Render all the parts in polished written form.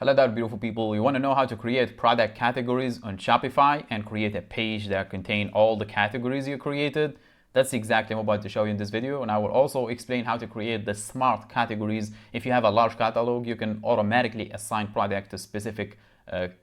Hello there, beautiful people. You want to know how to create product categories on Shopify and create a page that contain all the categories you created? That's exactly what I'm about to show you in this video, and I will also explain how to create the smart categories. If you have a large catalog, you can automatically assign product to specific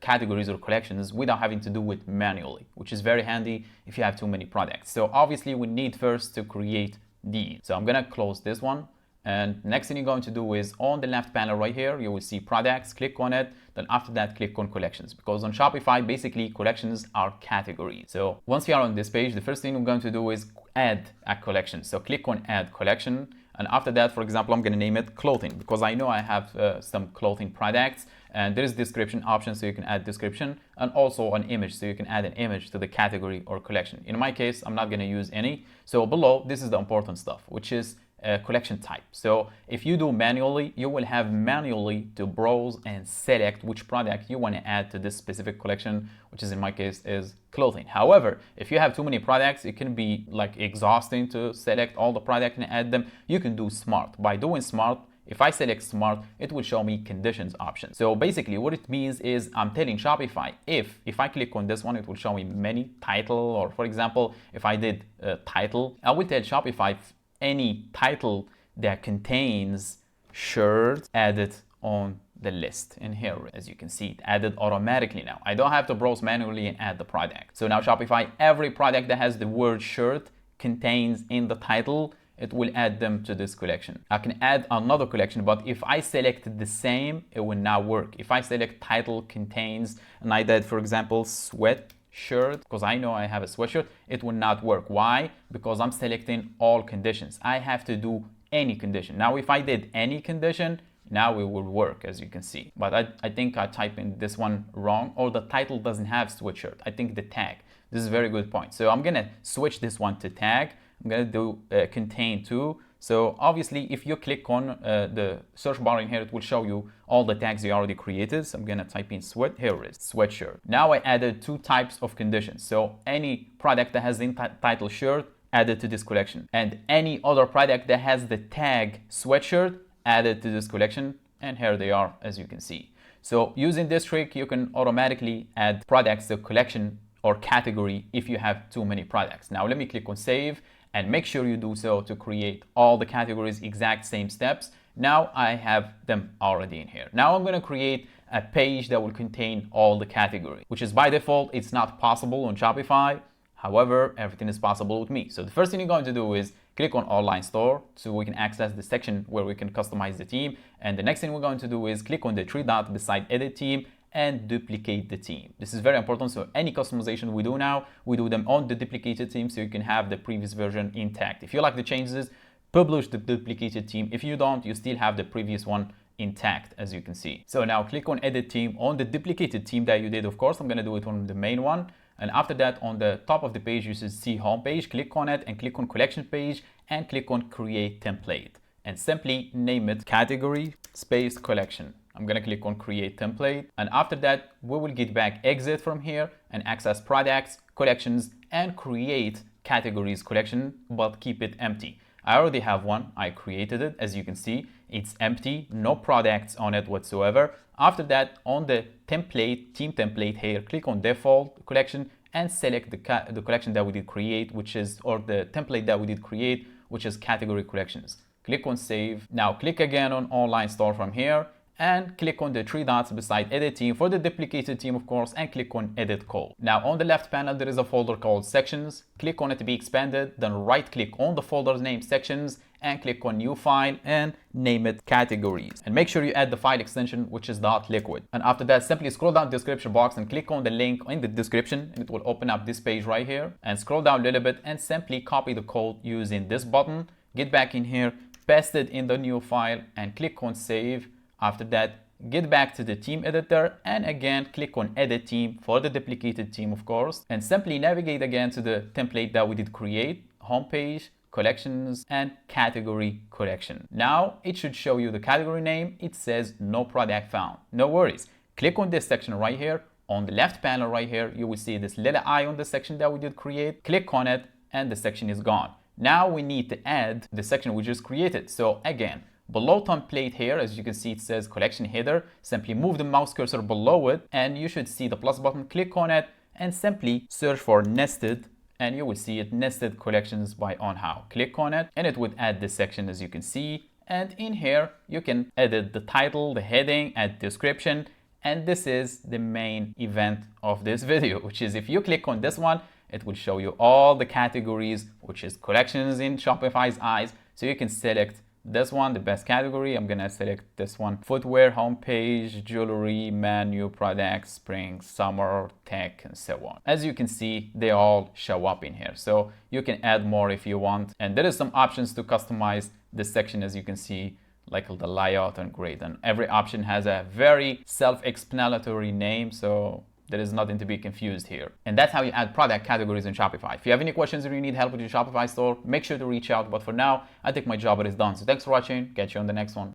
categories or collections without having to do it manually, which is very handy if you have too many products. So obviously we need first to create these. So I'm gonna close this one. And next thing you're going to do is on the left panel right here, you will see products, click on it. Then after that, click on collections, because on Shopify, basically collections are categories. So once you are on this page, the first thing we're going to do is add a collection. So click on add collection. And after that, for example, I'm going to name it clothing, because I know I have some clothing products, and there is description option, so you can add description, and also an image, so you can add an image to the category or collection. In my case, I'm not going to use any. So below, this is the important stuff, which is collection type. So if you do manually, you will have manually to browse and select which product you want to add to this specific collection, which is in my case is clothing. However, if you have too many products, it can be like exhausting to select all the products and add them. You can do smart. By doing smart, if I select smart, it will show me conditions option. So basically what it means is I'm telling Shopify, if I click on this one, it will show me many title, or for example, if I did title, I will tell Shopify any title that contains shirt added on the list. And here, as you can see, it added automatically now. I don't have to browse manually and add the product. So now Shopify, every product that has the word shirt contains in the title, it will add them to this collection. I can add another collection, but if I select the same, it will not work. If I select title contains, and I did, for example, sweat shirt, because I know I have a sweatshirt, it will not work. Why? Because I'm selecting all conditions. I have to do any condition. Now if I did any condition, now it will work, as you can see. But I think I typed in this one wrong, or the title doesn't have sweatshirt. I think the tag. This is a very good point. So I'm gonna switch this one to tag. I'm gonna do contain to. So obviously, if you click on the search bar in here, it will show you all the tags you already created. So I'm gonna type in sweat, here it is, sweatshirt. Now I added two types of conditions. So any product that has the title shirt, added to this collection. And any other product that has the tag sweatshirt, added to this collection. And here they are, as you can see. So using this trick, you can automatically add products to collection or category if you have too many products. Now let me click on save. And make sure you do so to create all the categories, exact same steps. Now I have them already in here. Now I'm gonna create a page that will contain all the categories, which is by default, it's not possible on Shopify. However, everything is possible with me. So the first thing you're going to do is click on online store, so we can access the section where we can customize the theme. And the next thing we're going to do is click on the three dots beside edit theme and duplicate the theme. This is very important. So any customization we do now, we do them on the duplicated theme, so you can have the previous version intact. If you like the changes, publish the duplicated theme. If you don't, you still have the previous one intact, as you can see. So now click on edit theme on the duplicated theme that you did. Of course, I'm gonna do it on the main one. And after that, on the top of the page, you should see home page. Click on it and click on collection page and click on create template and simply name it category space collection. I'm gonna click on create template, and after that we will get back exit from here and access products, collections, and create categories collection, but keep it empty. I already have one, I created it. As you can see, it's empty, no products on it whatsoever. After that, on the template, theme template here, click on default collection and select the collection that we did create, which is, or the template that we did create, which is category collections. Click on save. Now click again on online store from here and click on the three dots beside edit theme for the duplicated theme, of course, and click on edit code. Now on the left panel, there is a folder called sections. Click on it to be expanded, then right click on the folder's name sections and click on new file and name it categories. And make sure you add the file extension, which is .liquid. And after that, simply scroll down the description box and click on the link in the description. It will open up this page right here, and scroll down a little bit and simply copy the code using this button. Get back in here, paste it in the new file and click on save. After that, get back to the theme editor and again click on edit theme for the duplicated theme, of course, and simply navigate again to the template that we did create, homepage, collections, and category collection. Now it should show you the category name. It says no product found. No worries. Click on this section right here. On the left panel right here, you will see this little eye on the section that we did create. Click on it and the section is gone. Now we need to add the section we just created. So again, below template here, as you can see, it says collection header. Simply move the mouse cursor below it and you should see the plus button. Click on it and simply search for nested, and you will see it, nested collections by onHow. Click on it and it would add this section, as you can see. And in here, you can edit the title, the heading, add description. And this is the main event of this video, which is if you click on this one, it will show you all the categories, which is collections in Shopify's eyes. So you can select this one, the best category. I'm gonna select this one: footwear, homepage, jewelry, menu, products, spring, summer, tech, and so on. As you can see, they all show up in here. So you can add more if you want. And there is some options to customize this section, as you can see, like the layout and grid. And every option has a very self-explanatory name. So there is nothing to be confused here. And that's how you add product categories in Shopify. If you have any questions or you need help with your Shopify store, make sure to reach out. But for now, I think my job is done. So thanks for watching. Catch you on the next one.